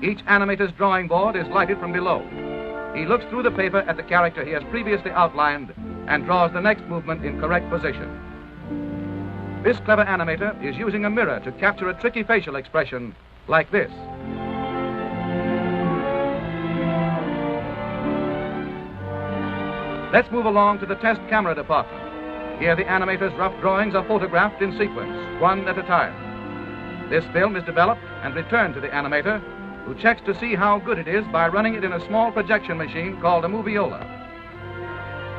Each animator's drawing board is lighted from below. He looks through the paper at the character he has previously outlined and draws the next movement in correct position. This clever animator is using a mirror to capture a tricky facial expression like this. Let's move along to the test camera department. Here the animator's rough drawings are photographed in sequence, one at a time. This film is developed and returned to the animator, who checks to see how good it is by running it in a small projection machine called a moviola.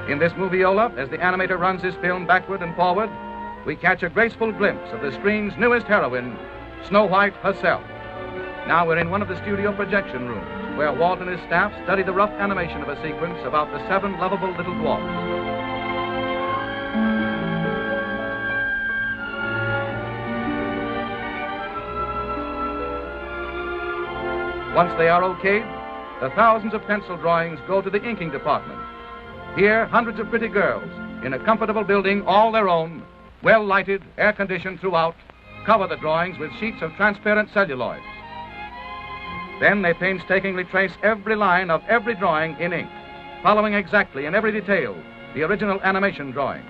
In this moviola, as the animator runs his film backward and forward, we catch a graceful glimpse of the screen's newest heroine, Snow White herself. Now we're in one of the studio projection rooms, where Walt and his staff study the rough animation of a sequence about the 7 lovable little dwarfs. Once they are okayed, the thousands of pencil drawings go to the inking department. Here, hundreds of pretty girls, in a comfortable building all their own, well lighted, air-conditioned throughout, cover the drawings with sheets of transparent celluloid. Then they painstakingly trace every line of every drawing in ink, following exactly in every detail the original animation drawings.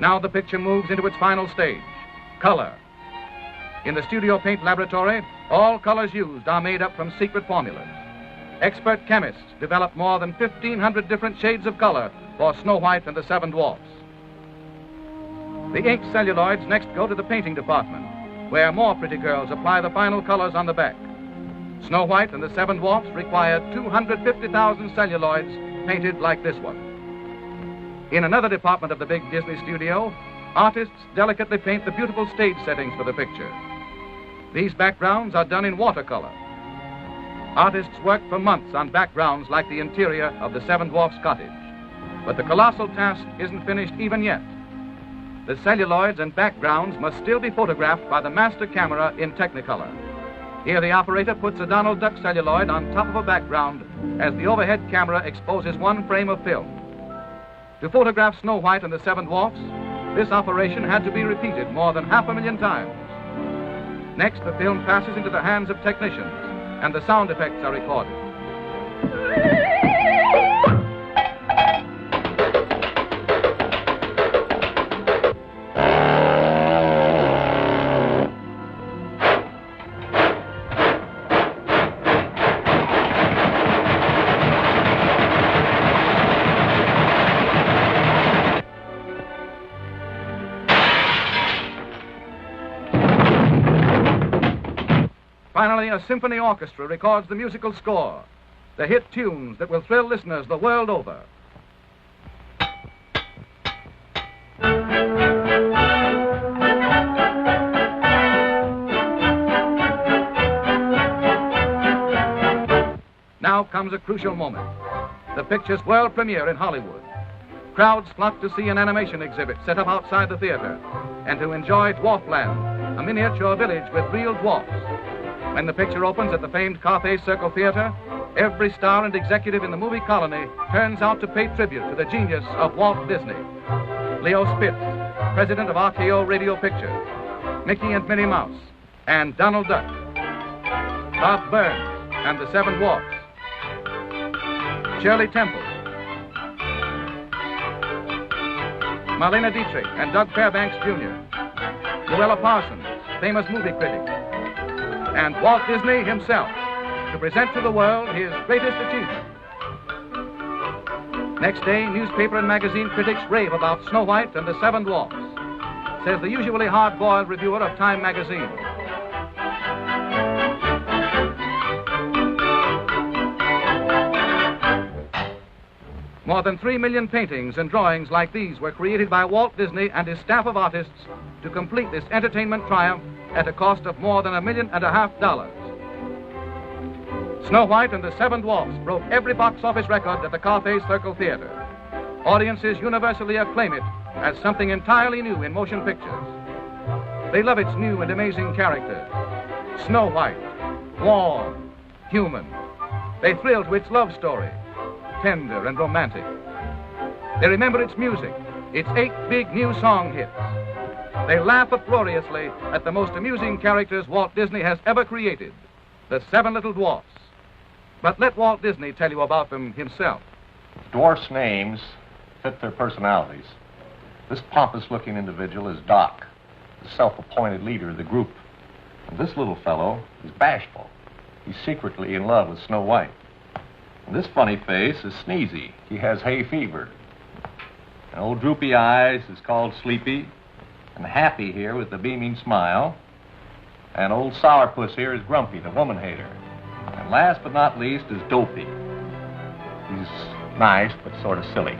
Now the picture moves into its final stage, color. In the studio paint laboratory, all colors used are made up from secret formulas. Expert chemists develop more than 1,500 different shades of color for Snow White and the 7 Dwarfs. The ink celluloids next go to the painting department, where more pretty girls apply the final colors on the back. Snow White and the 7 Dwarfs required 250,000 celluloids painted like this one. In another department of the big Disney studio, artists delicately paint the beautiful stage settings for the picture. These backgrounds are done in watercolor. Artists work for months on backgrounds like the interior of the 7 Dwarfs' cottage. But the colossal task isn't finished even yet. The celluloids and backgrounds must still be photographed by the master camera in Technicolor. Here the operator puts a Donald Duck celluloid on top of a background as the overhead camera exposes one frame of film. To photograph Snow White and the 7 Dwarfs, this operation had to be repeated more than 500,000 times. Next, the film passes into the hands of technicians, and the sound effects are recorded. Finally, a symphony orchestra records the musical score, the hit tunes that will thrill listeners the world over. Now comes a crucial moment, the picture's world premiere in Hollywood. Crowds flock to see an animation exhibit set up outside the theater and to enjoy Dwarfland, a miniature village with real dwarfs. When the picture opens at the famed Carthay Circle Theater, every star and executive in the movie colony turns out to pay tribute to the genius of Walt Disney. Leo Spitz, president of RKO Radio Pictures, Mickey and Minnie Mouse, and Donald Duck, Bob Burns and the 7 Dwarfs, Shirley Temple, Marlene Dietrich and Doug Fairbanks Jr., Luella Parsons, famous movie critic, and Walt Disney himself to present to the world his greatest achievement. Next day, newspaper and magazine critics rave about Snow White and the 7 Dwarfs, says the usually hard-boiled reviewer of Time magazine. More than 3 million paintings and drawings like these were created by Walt Disney and his staff of artists to complete this entertainment triumph at a cost of more than $1.5 million. Snow White and the 7 Dwarfs broke every box office record at the Carthay Circle Theater. Audiences universally acclaim it as something entirely new in motion pictures. They love its new and amazing characters. Snow White, warm, human. They thrill to its love story, tender and romantic. They remember its music, its 8 big new song hits. They laugh uproariously at the most amusing characters Walt Disney has ever created. the Seven Little Dwarfs. But let Walt Disney tell you about them himself. Dwarfs' names fit their personalities. This pompous-looking individual is Doc, the self-appointed leader of the group. And this little fellow is bashful. He's secretly in love with Snow White. And this funny face is Sneezy. He has hay fever. And old Droopy Eyes is called Sleepy. And Happy here with the beaming smile. And old Sourpuss here is Grumpy, the woman hater. And last but not least is Dopey. He's nice, but sort of silly.